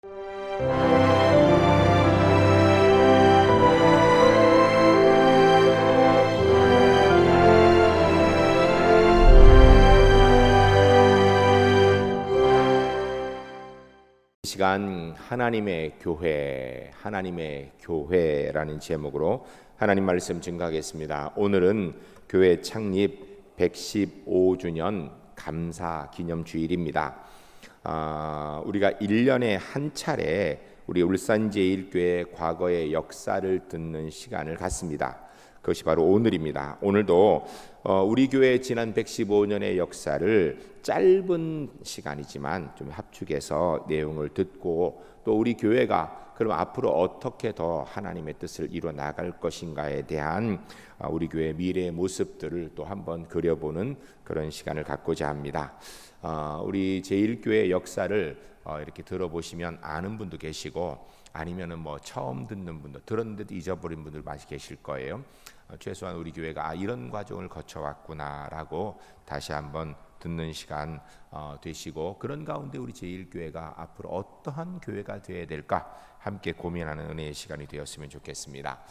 이 시간 하나님의 교회라는 제목으로 하나님 말씀 증거하겠습니다. 오늘은 교회 창립 115주년 감사 기념 주일입니다. 우리가 1년에 한 차례 우리 울산제일교회 과거의 역사를 듣는 시간을 갖습니다. 그것이 바로 오늘입니다. 오늘도 우리 교회의 지난 115년의 역사를 짧은 시간이지만 좀 합축해서 내용을 듣고 또 우리 교회가 그럼 앞으로 어떻게 더 하나님의 뜻을 이루어 나갈 것인가에 대한 우리 교회의 미래의 모습들을 또 한번 그려보는 그런 시간을 갖고자 합니다. 우리 제1교회 역사를 이렇게 들어보시면 아는 분도 계시고 아니면은 뭐 처음 듣는 분도 들었는데도 잊어버린 분들 많이 계실 거예요. 최소한 우리 교회가 이런 과정을 거쳐왔구나라고 다시 한번 듣는 시간 되시고, 그런 가운데 우리 제1교회가 앞으로 어떠한 교회가 되어야 될까 함께 고민하는 은혜의 시간이 되었으면 좋겠습니다.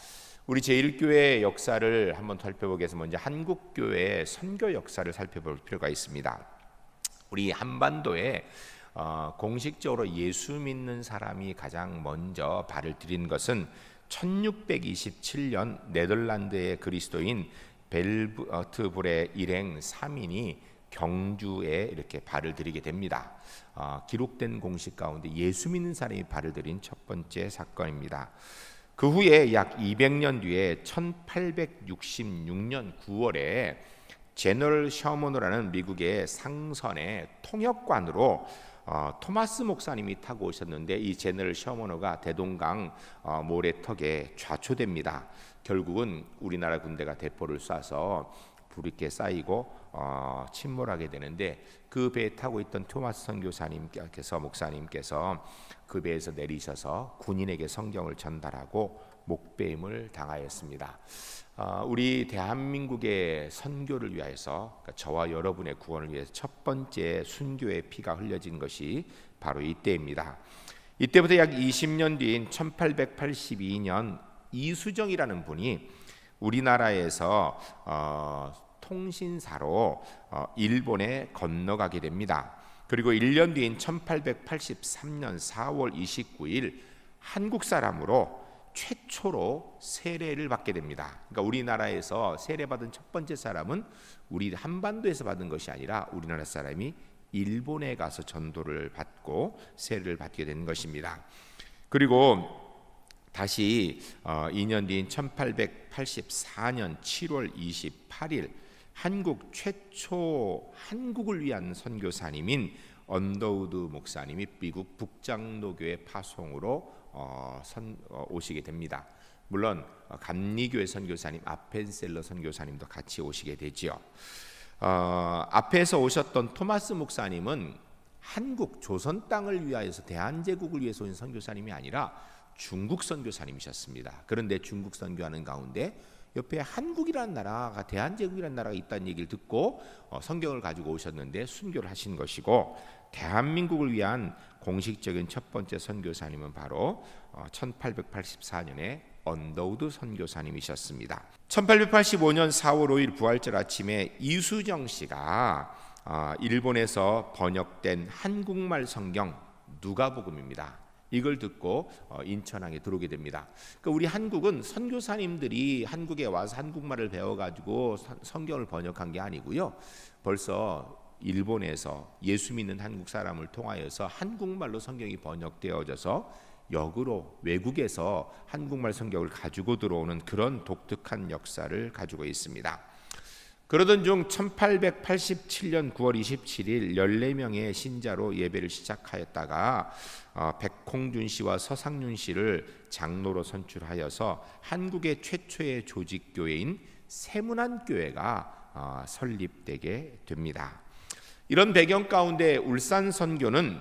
우리 제1교회의 역사를 한번 살펴보기 위해서 먼저 한국교회의 선교 역사를 살펴볼 필요가 있습니다. 우리 한반도에 공식적으로 예수 믿는 사람이 가장 먼저 발을 들인 것은 1627년 네덜란드의 그리스도인 벨트불의 일행 3인이 경주에 이렇게 발을 들이게 됩니다. 기록된 공식 가운데 예수 믿는 사람이 발을 들인 첫 번째 사건입니다. 그 후에 약 200년 뒤에 1866년 9월에 제너럴 셔먼이라는 미국의 상선의 통역관으로 토마스 목사님이 타고 오셨는데, 이 제너럴 셔먼호가 대동강 모래턱에 좌초됩니다. 결국은 우리나라 군대가 대포를 쏴서 불이 쌓이고 침몰하게 되는데, 그 배에 타고 있던 토마스 선교사님께서 목사님께서 그 배에서 내리셔서 군인에게 성경을 전달하고 목배임을 당하였습니다. 우리 대한민국의 선교를 위하여서, 그러니까 저와 여러분의 구원을 위해서 첫 번째 순교의 피가 흘려진 것이 바로 이때입니다. 이때부터 약 20년 뒤인 1882년 이수정이라는 분이 우리나라에서 통신사로 일본에 건너가게 됩니다. 그리고 1년 뒤인 1883년 4월 29일 한국 사람으로 최초로 세례를 받게 됩니다. 그러니까 우리나라에서 세례받은 첫 번째 사람은 우리 한반도에서 받은 것이 아니라 우리나라 사람이 일본에 가서 전도를 받고 세례를 받게 된 것입니다. 그리고 다시 2년 뒤인 1884년 7월 28일 한국 최초 한국을 위한 선교사님인 언더우드 목사님이 미국 북장로교회 파송으로 오시게 됩니다. 물론 감리교회 선교사님 아펜셀러 선교사님도 같이 오시게 되지요. 앞에서 오셨던 토마스 목사님은 한국 조선 땅을 위하여서 대한제국을 위해서 온 선교사님이 아니라 중국 선교사님이셨습니다. 그런데 중국 선교하는 가운데 옆에 한국이라는 나라가, 대한제국이라는 나라가 있다는 얘기를 듣고 성경을 가지고 오셨는데 순교를 하신 것이고, 대한민국을 위한 공식적인 첫 번째 선교사님은 바로 1884년에 언더우드 선교사님이셨습니다. 1885년 4월 5일 부활절 아침에 이수정 씨가 일본에서 번역된 한국말 성경 누가복음입니다. 이걸 듣고 인천항에 들어오게 됩니다. 그러니까 우리 한국은 선교사님들이 한국에 와서 한국말을 배워가지고 성경을 번역한 게 아니고요. 벌써 일본에서 예수 믿는 한국 사람을 통하여서 한국말로 성경이 번역되어져서 역으로 외국에서 한국말 성경을 가지고 들어오는 그런 독특한 역사를 가지고 있습니다. 그러던 중 1887년 9월 27일 14명의 신자로 예배를 시작하였다가 백홍준 씨와 서상윤 씨를 장로로 선출하여서 한국의 최초의 조직교회인 세문안교회가 설립되게 됩니다. 이런 배경 가운데 울산 선교는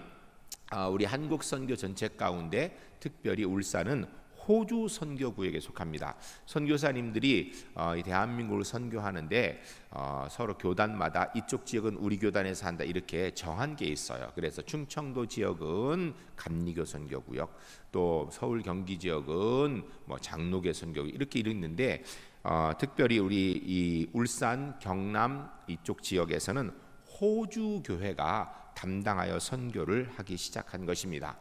우리 한국 선교 전체 가운데 특별히 울산은 호주 선교구역에 속합니다. 선교사님들이 이 대한민국을 선교하는데 서로 교단마다 이쪽 지역은 우리 교단에서 한다 이렇게 정한 게 있어요. 그래서 충청도 지역은 감리교 선교구역, 또 서울 경기 지역은 뭐 장로교 선교구역 이렇게 있는데 특별히 우리 이 울산 경남 이쪽 지역에서는 호주 교회가 담당하여 선교를 하기 시작한 것입니다.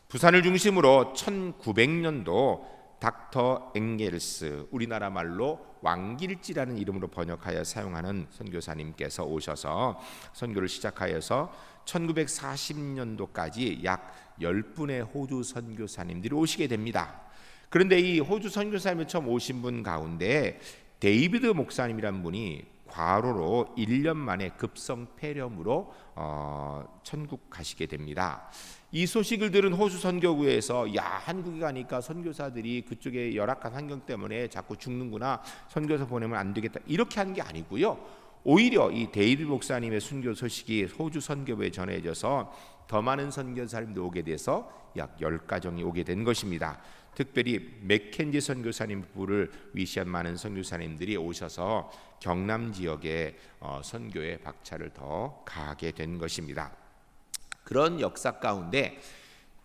부산을 중심으로 1900년도 닥터 엥겔스, 우리나라 말로 왕길지라는 이름으로 번역하여 사용하는 선교사님께서 오셔서 선교를 시작하여서 1940년도까지 약 10분의 호주 선교사님들이 오시게 됩니다. 그런데 이 호주 선교사님이 처음 오신 분 가운데 데이비드 목사님이란 분이 과로로 1년 만에 급성 폐렴으로 천국 가시게 됩니다. 이 소식을 들은 호주 선교구에서 한국에 가니까 선교사들이 그쪽의 열악한 환경 때문에 자꾸 죽는구나, 선교사 보내면 안 되겠다 이렇게 한 게 아니고요. 오히려 이 데이비드 목사님의 순교 소식이 호주 선교부에 전해져서 더 많은 선교사님도 오게 돼서 약 10가정이 오게 된 것입니다. 특별히 맥켄지 선교사님 부부를 위시한 많은 선교사님들이 오셔서 경남 지역의 선교에 박차를 더 가하게 된 것입니다. 그런 역사 가운데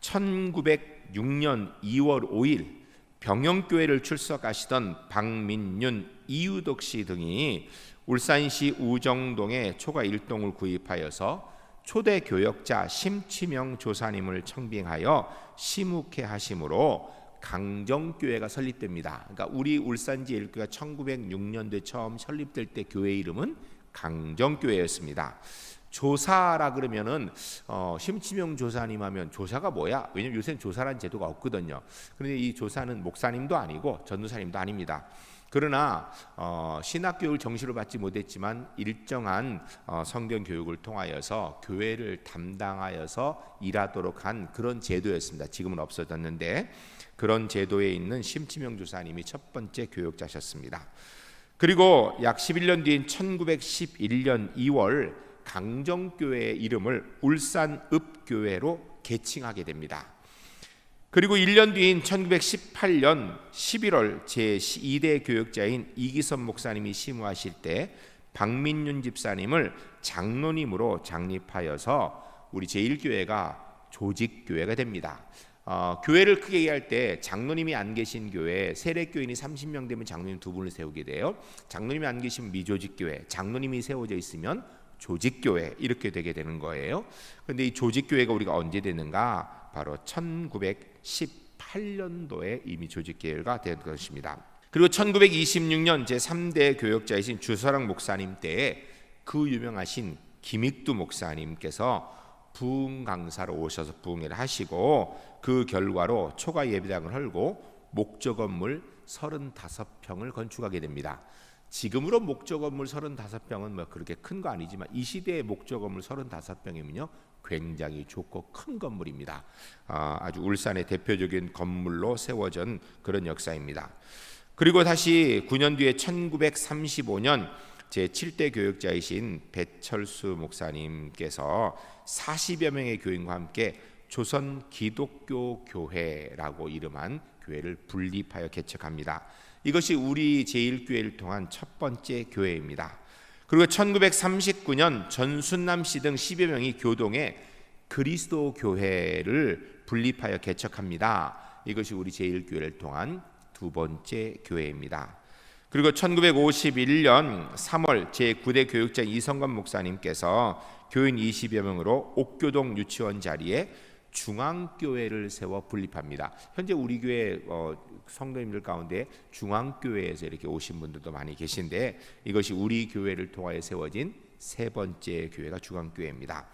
1906년 2월 5일 병영교회를 출석하시던 박민윤, 이유덕 씨 등이 울산시 우정동에 초가 1동을 구입하여서 초대 교역자 심치명 조사님을 청빙하여 시묵회 하심으로 강정교회가 설립됩니다. 그러니까 우리 울산지 일교가 1906년도에 처음 설립될 때 교회 이름은 강정교회였습니다. 조사라 그러면은 심치명 조사님 하면 조사가 뭐야? 왜냐면 요새는 조사라는 제도가 없거든요. 그런데 이 조사는 목사님도 아니고 전도사님도 아닙니다. 그러나 신학교육을 정시로 받지 못했지만 일정한 성경 교육을 통하여서 교회를 담당하여서 일하도록 한 그런 제도였습니다. 지금은 없어졌는데 그런 제도에 있는 심치명 조사님이 첫 번째 교역자셨습니다. 그리고 약 11년 뒤인 1911년 2월 강정교회의 이름을 울산읍교회로 개칭하게 됩니다. 그리고 1년 뒤인 1918년 11월 제2대 교역자인 이기선 목사님이 심우하실 때 박민윤 집사님을 장로님으로 장립하여서 우리 제1교회가 조직교회가 됩니다. 교회를 크게 얘기할 때 장로님이 안 계신 교회, 세례교인이 30명 되면 장로님 2분을 세우게 돼요. 장로님이 안 계시면 미조직교회, 장로님이 세워져 있으면 조직교회 이렇게 되게 되는 거예요. 그런데 이 조직교회가 우리가 언제 되는가? 바로 1918년도에 이미 조직교회가 된 것입니다. 그리고 1926년 제3대 교역자이신 주서랑 목사님 때에 그 유명하신 김익두 목사님께서 부흥 강사로 오셔서 부흥회를 하시고 그 결과로 초가 예배당을 헐고 목조 건물 35평을 건축하게 됩니다. 지금으로 목조 건물 35평은 뭐 그렇게 큰 거 아니지만 이 시대의 목조 건물 35평이면요 굉장히 좋고 큰 건물입니다. 아주 울산의 대표적인 건물로 세워진 그런 역사입니다. 그리고 다시 9년 뒤에 1935년 제7대 교역자이신 배철수 목사님께서 40여 명의 교인과 함께 조선 기독교 교회라고 이름한 교회를 분립하여 개척합니다. 이것이 우리 제1교회를 통한 첫 번째 교회입니다. 그리고 1939년 전순남 씨 등 10여 명이 교동에 그리스도 교회를 분립하여 개척합니다. 이것이 우리 제1교회를 통한 두 번째 교회입니다. 그리고 1951년 3월 제9대 교육자 이성관 목사님께서 교인 20여 명으로 옥교동 유치원 자리에 중앙교회를 세워 분립합니다. 현재 우리 교회 성도님들 가운데 중앙교회에서 이렇게 오신 분들도 많이 계신데 이것이 우리 교회를 통하여 세워진 세 번째 교회가 중앙교회입니다.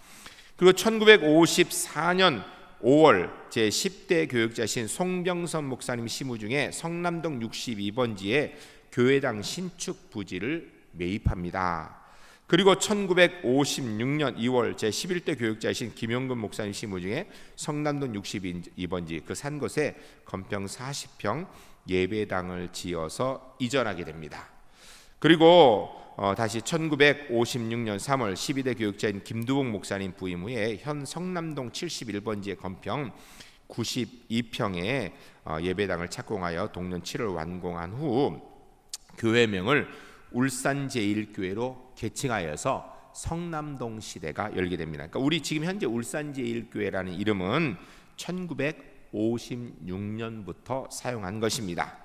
그리고 1954년 5월 제10대 교역자신 송병선 목사님 시무 중에 성남동 62번지에 교회당 신축 부지를 매입합니다. 그리고 1956년 2월 제11대 교역자이신 김용근 목사님 시무 중에 성남동 62번지 그 산 곳에 건평 40평 예배당을 지어서 이전하게 됩니다. 그리고 다시 1956년 3월 12대 교역자인 김두봉 목사님 부임 후에 현 성남동 71번지의 건평 92평의 예배당을 착공하여 동년 7월 완공한 후 교회명을 울산제일교회로 개칭하여서 성남동 시대가 열게 됩니다. 그러니까 우리 지금 현재 울산제일교회라는 이름은 1956년부터 사용한 것입니다.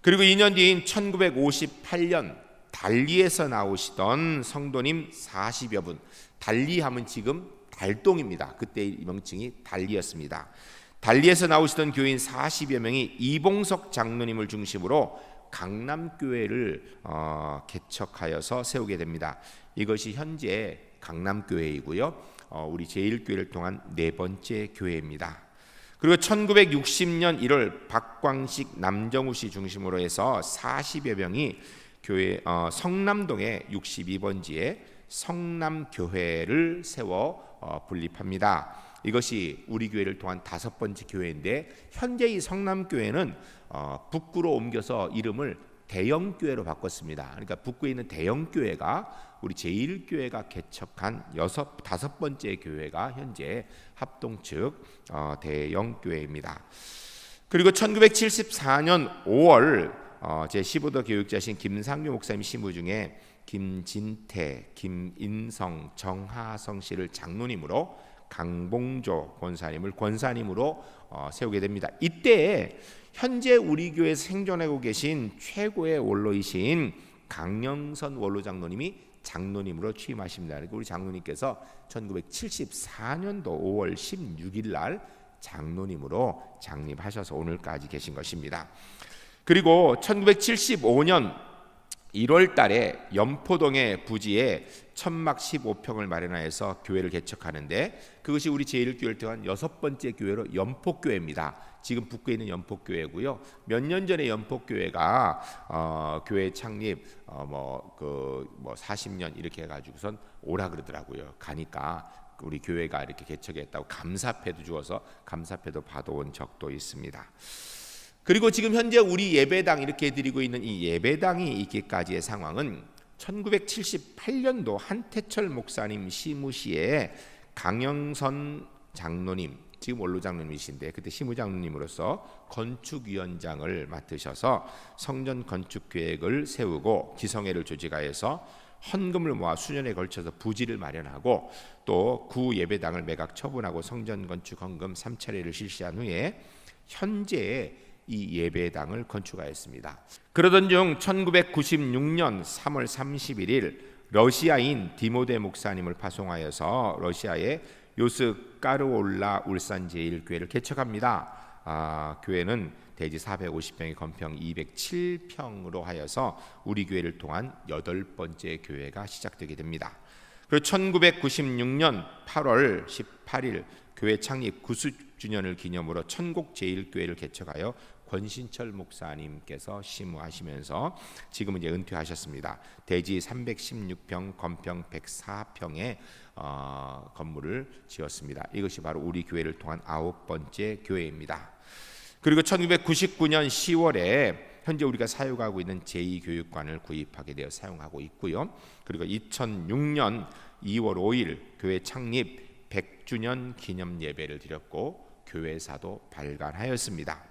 그리고 2년 뒤인 1958년 달리에서 나오시던 성도님 40여 분, 달리하면 지금 달동입니다. 그때 명칭이 달리였습니다. 달리에서 나오시던 교인 40여 명이 이봉석 장로님을 중심으로 강남교회를 개척하여서 세우게 됩니다. 이것이 현재 강남교회이고요. 우리 제1교회를 통한 네 번째 교회입니다. 그리고 1960년 1월 박광식 남정우 씨 중심으로 해서 40여 명이 교회 성남동의 62번지에 성남교회를 세워 분립합니다. 이것이 우리 교회를 통한 다섯 번째 교회인데 현재 이 성남교회는 북구로 옮겨서 이름을 대영교회로 바꿨습니다. 그러니까 북구에 있는 대영교회가 우리 제1교회가 개척한 다섯 번째 교회가 현재 합동 측 대영교회입니다. 그리고 1974년 5월 제15도 교육자신 김상규 목사님 시무 중에 김진태, 김인성, 정하성 씨를 장로님으로 강봉조 권사님을 권사님으로 세우게 됩니다. 이때 현재 우리 교회 생존하고 계신 최고의 원로이신 강영선 원로 장로님이 장로님으로 취임하십니다. 그리고 우리 장로님께서 1974년도 5월 16일 날 장로님으로 장립하셔서 오늘까지 계신 것입니다. 그리고 1975년 1월 달에 연포동의 부지에 천막 15평을 마련하여서 교회를 개척하는데 그것이 우리 제1교회를 통한 여섯 번째 교회로 연포교회입니다. 지금 북구에 있는 연포교회고요. 몇 년 전에 연포교회가 교회 창립 40년 이렇게 해가지고선 오라 그러더라고요. 가니까 우리 교회가 이렇게 개척했다고 감사패도 주어서 감사패도 받아온 적도 있습니다. 그리고 지금 현재 우리 예배당 이렇게 드리고 있는 이 예배당이 있기까지의 상황은 1978년도 한태철 목사님 시무시에 강영선 장로님, 지금 원로 장로님이신데 그때 시무 장로님으로서 건축위원장을 맡으셔서 성전 건축 계획을 세우고 기성회를 조직하여서 헌금을 모아 수년에 걸쳐서 부지를 마련하고 또 구 예배당을 매각 처분하고 성전 건축 헌금 3차례를 실시한 후에 현재 이 예배당을 건축하였습니다. 그러던 중 1996년 3월 31일 러시아인 디모데 목사님을 파송하여서 러시아의 요스 까르올라 울산 제1교회를 개척합니다. 교회는 대지 450평의 건평 207평으로 하여서 우리 교회를 통한 여덟 번째 교회가 시작되게 됩니다. 그리고 1996년 8월 18일 교회 창립 90주년을 기념으로 천국 제1교회를 개척하여 권신철 목사님께서 심우하시면서 지금은 이제 은퇴하셨습니다. 대지 316평, 건평 104평의 건물을 지었습니다. 이것이 바로 우리 교회를 통한 아홉 번째 교회입니다. 그리고 1999년 10월에 현재 우리가 사용하고 있는 제2교육관을 구입하게 되어 사용하고 있고요. 그리고 2006년 2월 5일 교회 창립 100주년 기념 예배를 드렸고 교회사도 발간하였습니다.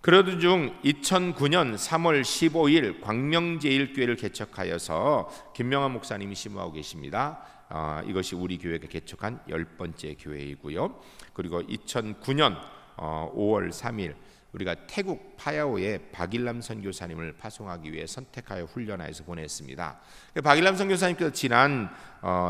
그러던 중 2009년 3월 15일 광명제일교회를 개척하여서 김명환 목사님이 심우하고 계십니다. 이것이 우리 교회가 개척한 열 번째 교회이고요. 그리고 2009년 5월 3일 우리가 태국 파야오에 박일남 선교사님을 파송하기 위해 선택하여 훈련하여서 보냈습니다. 박일남 선교사님께서 지난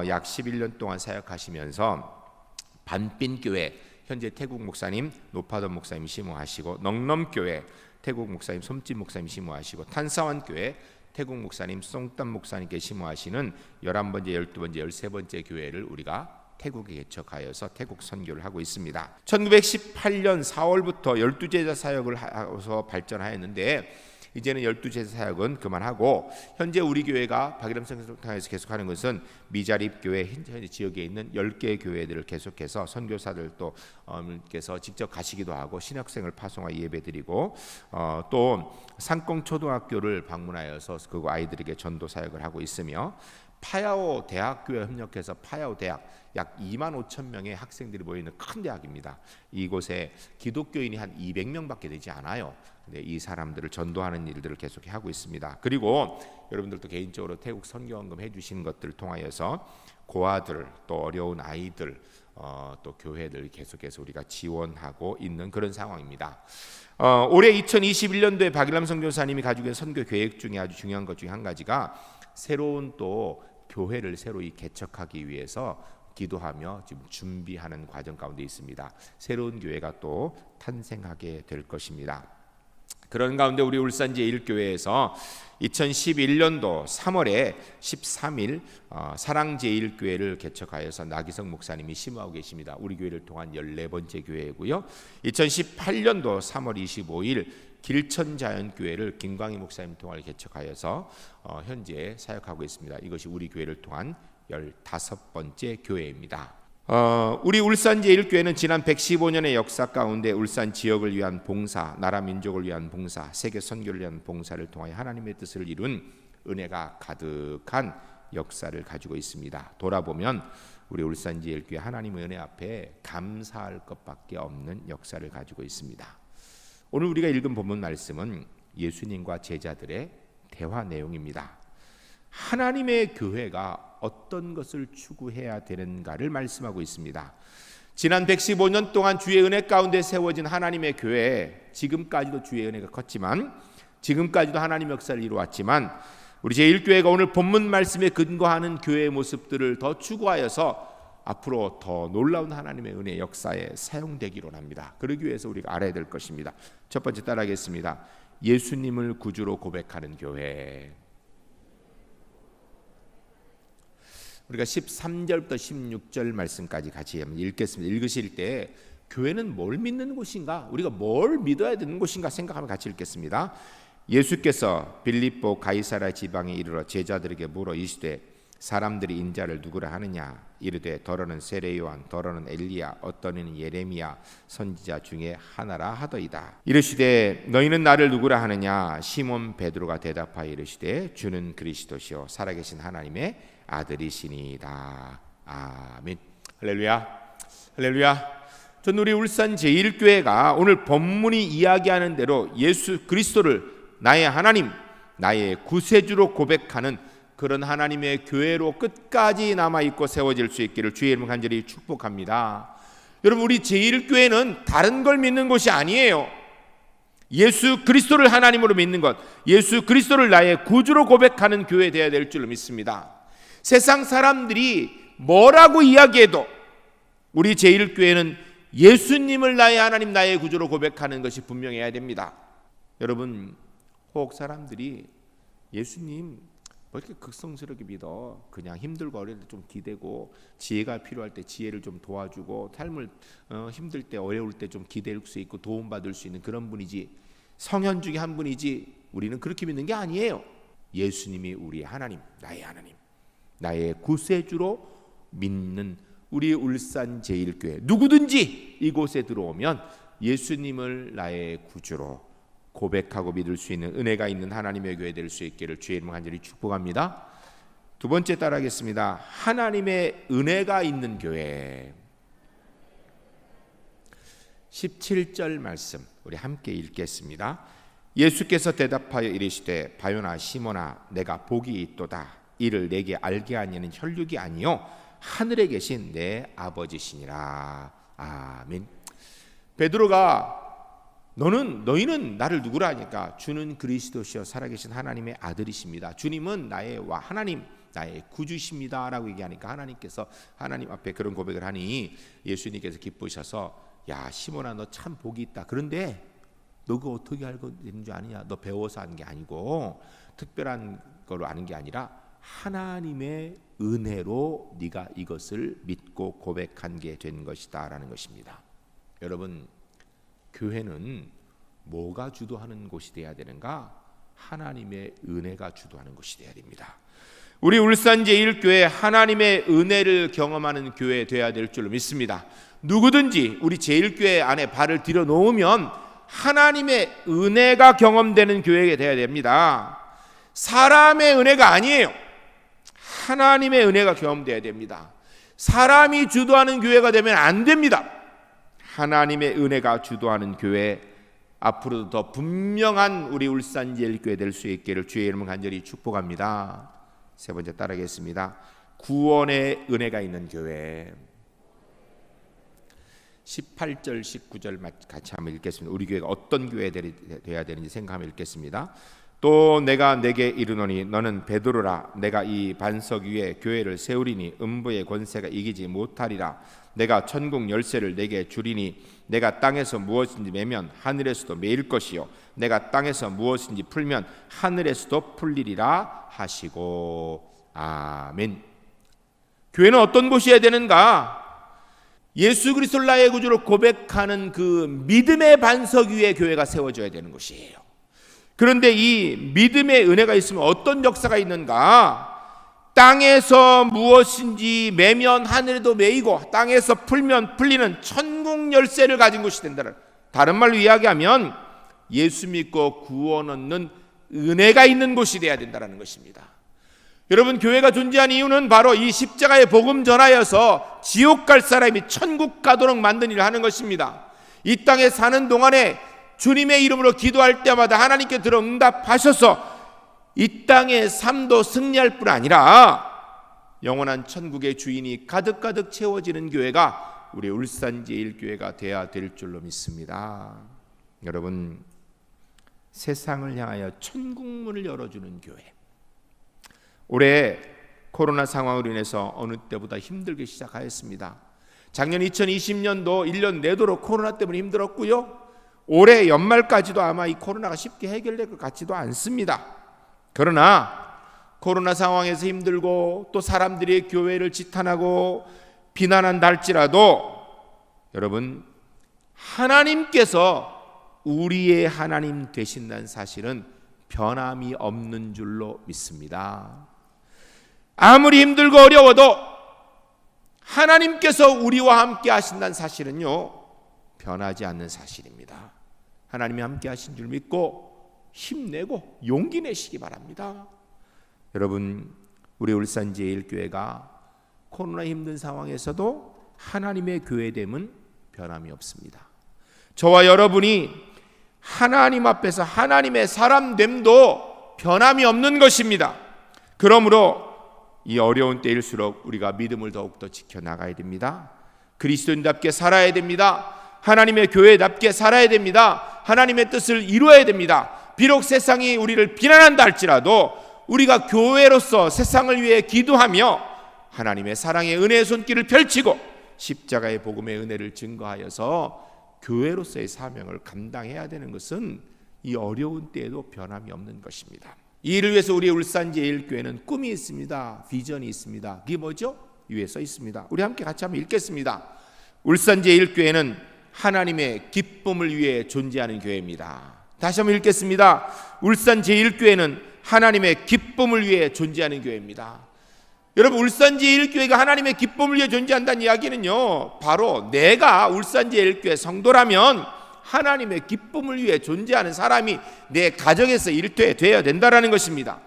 약 11년 동안 사역하시면서 반빈교회 현재 태국 목사님 노파돈 목사님 심우하시고 넉넘교회 태국 목사님 솜진 목사님 심우하시고 탄사완교회 태국 목사님 송땀 목사님께 심우하시는 11번째, 12번째, 13번째 교회를 우리가 태국에 개척하여서 태국 선교를 하고 있습니다. 1918년 4월부터 12제자 사역을 하여서 발전하였는데 이제는 12제자 사역은 그만하고 현재 우리 교회가 박일남 선교사에서 계속하는 것은 미자립교회 현재 지역에 있는 10개의 교회들을 계속해서 선교사들도 께서 직접 가시기도 하고 신학생을 파송하여 예배드리고 또 상공초등학교를 방문하여서 그 아이들에게 전도 사역을 하고 있으며 파야오 대학교에 협력해서 파야오 대학 약 2만 5천 명의 학생들이 모여있는 큰 대학입니다. 이곳에 기독교인이 한 200명밖에 되지 않아요. 근데 이 사람들을 전도하는 일들을 계속 하고 있습니다. 그리고 여러분들도 개인적으로 태국 선교원금 해주신 것들을 통하여서 고아들, 또 어려운 아이들, 또 교회들 계속해서 우리가 지원하고 있는 그런 상황입니다. 올해 2021년도에 박일남 선교사님이 가지고 있는 선교 계획 중에 아주 중요한 것 중에 한 가지가 새로운 또 교회를 새로이 개척하기 위해서 기도하며 지금 준비하는 과정 가운데 있습니다. 새로운 교회가 또 탄생하게 될 것입니다. 그런 가운데 우리 울산 제1교회에서 2011년도 3월에 13일 사랑제일교회를 개척하여서 나기성 목사님이 심호하고 계십니다. 우리 교회를 통한 14번째 교회이고요. 2018년도 3월 25일 길천자연교회를 김광희 목사님 통하여 개척하여서 현재 사역하고 있습니다. 이것이 우리 교회를 통한 15번째 교회입니다. 우리 울산 제1교회는 지난 115년의 역사 가운데 울산 지역을 위한 봉사, 나라 민족을 위한 봉사, 세계 선교를 위한 봉사를 통하여 하나님의 뜻을 이룬 은혜가 가득한 역사를 가지고 있습니다. 돌아보면 우리 울산 제1교회 하나님의 은혜 앞에 감사할 것밖에 없는 역사를 가지고 있습니다. 오늘 우리가 읽은 본문 말씀은 예수님과 제자들의 대화 내용입니다. 하나님의 교회가 어떤 것을 추구해야 되는가를 말씀하고 있습니다. 지난 115년 동안 주의 은혜 가운데 세워진 하나님의 교회, 지금까지도 주의 은혜가 컸지만, 지금까지도 하나님의 역사를 이루었지만, 우리 제1교회가 오늘 본문 말씀에 근거하는 교회의 모습들을 더 추구하여서 앞으로 더 놀라운 하나님의 은혜 역사에 사용되기로 합니다. 그러기 위해서 우리가 알아야 될 것입니다. 첫 번째 따라하겠습니다. 예수님을 구주로 고백하는 교회. 우리가 13절부터 16절 말씀까지 같이 읽겠습니다. 읽으실 때 교회는 뭘 믿는 곳인가? 우리가 뭘 믿어야 되는 곳인가 생각하면 같이 읽겠습니다. 예수께서 빌립보 가이사랴 지방에 이르러 제자들에게 물어 이르시되 사람들이 인자를 누구라 하느냐? 이르되 더러는 세례 요한, 더러는 엘리야, 어떤 이는 예레미야 선지자 중에 하나라 하더이다. 이르시되 너희는 나를 누구라 하느냐? 시몬 베드로가 대답하여 이르시되 주는 그리스도시요 살아계신 하나님의 아들이시니이다. 아멘. 할렐루야. 할렐루야. 전 우리 울산 제1교회가 오늘 본문이 이야기하는 대로 예수 그리스도를 나의 하나님, 나의 구세주로 고백하는 그런 하나님의 교회로 끝까지 남아있고 세워질 수 있기를 주의 이름으로 간절히 축복합니다. 여러분, 우리 제1교회는 다른 걸 믿는 것이 아니에요. 예수 그리스도를 하나님으로 믿는 것, 예수 그리스도를 나의 구주로 고백하는 교회 되어야 될 줄로 믿습니다. 세상 사람들이 뭐라고 이야기해도 우리 제1교회는 예수님을 나의 하나님, 나의 구주로 고백하는 것이 분명해야 됩니다. 여러분, 혹 사람들이 예수님 뭐 이렇게 극성스럽게 믿어? 그냥 힘들고 어려울 때 좀 기대고, 지혜가 필요할 때 지혜를 좀 도와주고, 삶을 힘들 때 어려울 때 좀 기댈 수 있고 도움받을 수 있는 그런 분이지, 성현 중에 한 분이지, 우리는 그렇게 믿는 게 아니에요. 예수님이 우리의 하나님, 나의 하나님, 나의 구세주로 믿는 우리 울산 제1교회, 누구든지 이곳에 들어오면 예수님을 나의 구주로 고백하고 믿을 수 있는 은혜가 있는 하나님의 교회 될 수 있기를 주의 이름으로 간절히 축복합니다. 두 번째 따라하겠습니다. 하나님의 은혜가 있는 교회. 17절 말씀 우리 함께 읽겠습니다. 예수께서 대답하여 이르시되 바요나 시몬아 내가 복이 있도다. 이를 내게 알게 하니는 혈육이 아니요 하늘에 계신 내 아버지시니라. 아멘. 베드로가 너희는 나를 누구라 하니까 주는 그리스도시요 살아계신 하나님의 아들이십니다. 주님은 나의 하나님, 나의 구주십니다 라고 얘기하니까 하나님께서 하나님 앞에 그런 고백을 하니 예수님께서 기쁘셔서 야 시몬아 너 참 복이 있다. 그런데 너 그거 어떻게 알고 있는 줄 아느냐? 너 배워서 아는 게 아니고 특별한 걸로 아는 게 아니라 하나님의 은혜로 네가 이것을 믿고 고백한 게 된 것이다 라는 것입니다. 여러분, 교회는 뭐가 주도하는 곳이 되어야 되는가? 하나님의 은혜가 주도하는 곳이 되어야 됩니다. 우리 울산 제1교회 하나님의 은혜를 경험하는 교회 되어야 될 줄로 믿습니다. 누구든지 우리 제1교회 안에 발을 들여놓으면 하나님의 은혜가 경험되는 교회가 되어야 됩니다. 사람의 은혜가 아니에요. 하나님의 은혜가 경험되어야 됩니다. 사람이 주도하는 교회가 되면 안 됩니다. 하나님의 은혜가 주도하는 교회, 앞으로도 더 분명한 우리 울산제일교회 될 수 있기를 주의 이름을 간절히 축복합니다. 세 번째 따르겠습니다. 구원의 은혜가 있는 교회. 18절 19절 같이 한번 읽겠습니다. 우리 교회가 어떤 교회가 되어야 되는지 생각하며 읽겠습니다. 또 내가 내게 이르노니 너는 베드로라. 내가 이 반석 위에 교회를 세우리니 음부의 권세가 이기지 못하리라. 내가 천국 열쇠를 내게 주리니 내가 땅에서 무엇인지 매면 하늘에서도 매일 것이요 내가 땅에서 무엇인지 풀면 하늘에서도 풀리리라 하시고. 아멘. 교회는 어떤 곳이어야 되는가? 예수 그리스도를 나의 구주로 고백하는 그 믿음의 반석 위에 교회가 세워져야 되는 것이에요. 그런데 이 믿음의 은혜가 있으면 어떤 역사가 있는가? 땅에서 무엇인지 매면 하늘에도 매이고 땅에서 풀면 풀리는 천국 열쇠를 가진 곳이 된다. 다른 말로 이야기하면 예수 믿고 구원 얻는 은혜가 있는 곳이 되어야 된다는 것입니다. 여러분, 교회가 존재한 이유는 바로 이 십자가의 복음 전하여서 지옥 갈 사람이 천국 가도록 만든 일을 하는 것입니다. 이 땅에 사는 동안에 주님의 이름으로 기도할 때마다 하나님께 들어 응답하셔서 이 땅의 삶도 승리할 뿐 아니라 영원한 천국의 주인이 가득가득 채워지는 교회가 우리 울산제일교회가 되어야 될 줄로 믿습니다. 여러분, 세상을 향하여 천국문을 열어주는 교회. 올해 코로나 상황으로 인해서 어느 때보다 힘들게 시작하였습니다. 작년 2020년도 1년 내도록 코로나 때문에 힘들었고요. 올해 연말까지도 아마 이 코로나가 쉽게 해결될 것 같지도 않습니다. 그러나 코로나 상황에서 힘들고 또 사람들이 교회를 지탄하고 비난한다 할지라도 여러분, 하나님께서 우리의 하나님 되신다는 사실은 변함이 없는 줄로 믿습니다. 아무리 힘들고 어려워도 하나님께서 우리와 함께 하신다는 사실은요, 변하지 않는 사실입니다. 하나님이 함께 하신 줄 믿고 힘내고 용기 내시기 바랍니다. 여러분, 우리 울산제일교회가 코로나 힘든 상황에서도 하나님의 교회됨은 변함이 없습니다. 저와 여러분이 하나님 앞에서 하나님의 사람됨도 변함이 없는 것입니다. 그러므로 이 어려운 때일수록 우리가 믿음을 더욱더 지켜나가야 됩니다. 그리스도인답게 살아야 됩니다. 하나님의 교회답게 살아야 됩니다. 하나님의 뜻을 이루어야 됩니다. 비록 세상이 우리를 비난한다 할지라도 우리가 교회로서 세상을 위해 기도하며 하나님의 사랑의 은혜의 손길을 펼치고 십자가의 복음의 은혜를 증거하여서 교회로서의 사명을 감당해야 되는 것은 이 어려운 때에도 변함이 없는 것입니다. 이 일을 위해서 우리 울산제일교회는 꿈이 있습니다. 비전이 있습니다. 그게 뭐죠? 위에 써 있습니다. 우리 함께 같이 한번 읽겠습니다. 울산제일교회는 하나님의 기쁨을 위해 존재하는 교회입니다. 다시 한번 읽겠습니다. 울산제일교회는 하나님의 기쁨을 위해 존재하는 교회입니다. 여러분, 울산제일교회가 하나님의 기쁨을 위해 존재한다는 이야기는요, 바로 내가 울산제일교회 성도라면 하나님의 기쁨을 위해 존재하는 사람이 내 가정에서 일터에 된다라는 것입니다.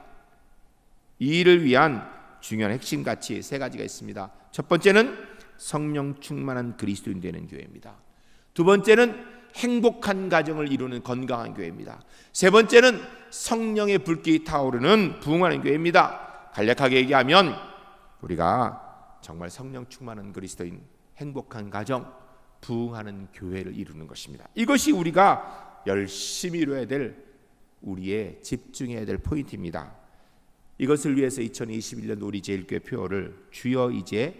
이 일을 위한 중요한 핵심 가치 세 가지가 있습니다. 첫 번째는 성령 충만한 그리스도인 되는 교회입니다. 두 번째는 행복한 가정을 이루는 건강한 교회입니다. 세 번째는 성령의 불길이 타오르는 부흥하는 교회입니다. 간략하게 얘기하면 우리가 정말 성령 충만한 그리스도인, 행복한 가정, 부흥하는 교회를 이루는 것입니다. 이것이 우리가 열심히 이루어야 될, 우리의 집중해야 될 포인트입니다. 이것을 위해서 2021년 우리 제일교회 표어를 주여 이제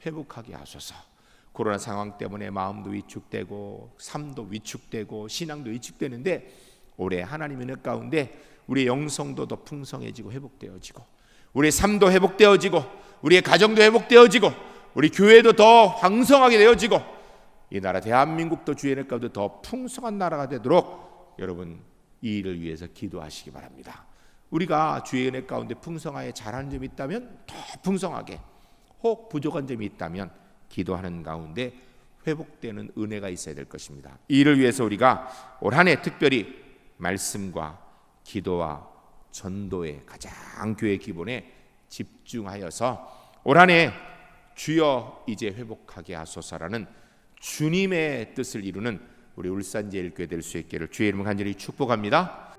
회복하게 하소서. 코로나 상황 때문에 마음도 위축되고 삶도 위축되고 신앙도 위축되는데 올해 하나님의 은혜 가운데 우리의 영성도 더 풍성해지고 회복되어지고 우리의 삶도 회복되어지고 우리의 가정도 회복되어지고 우리 교회도 더 황성하게 되어지고 이 나라 대한민국도 주의 은혜 가운데 더 풍성한 나라가 되도록 여러분 이 일을 위해서 기도하시기 바랍니다. 우리가 주의 은혜 가운데 풍성하게 잘하는 점이 있다면 더 풍성하게, 혹 부족한 점이 있다면 기도하는 가운데 회복되는 은혜가 있어야 될 것입니다. 이 일을 위해서 우리가 올 한 해 특별히 말씀과 기도와 전도의 가장 교회 기본에 집중하여서 올 한 해 주여 이제 회복하게 하소서라는 주님의 뜻을 이루는 우리 울산제일교회 될 수 있기를 주의 이름으로 간절히 축복합니다.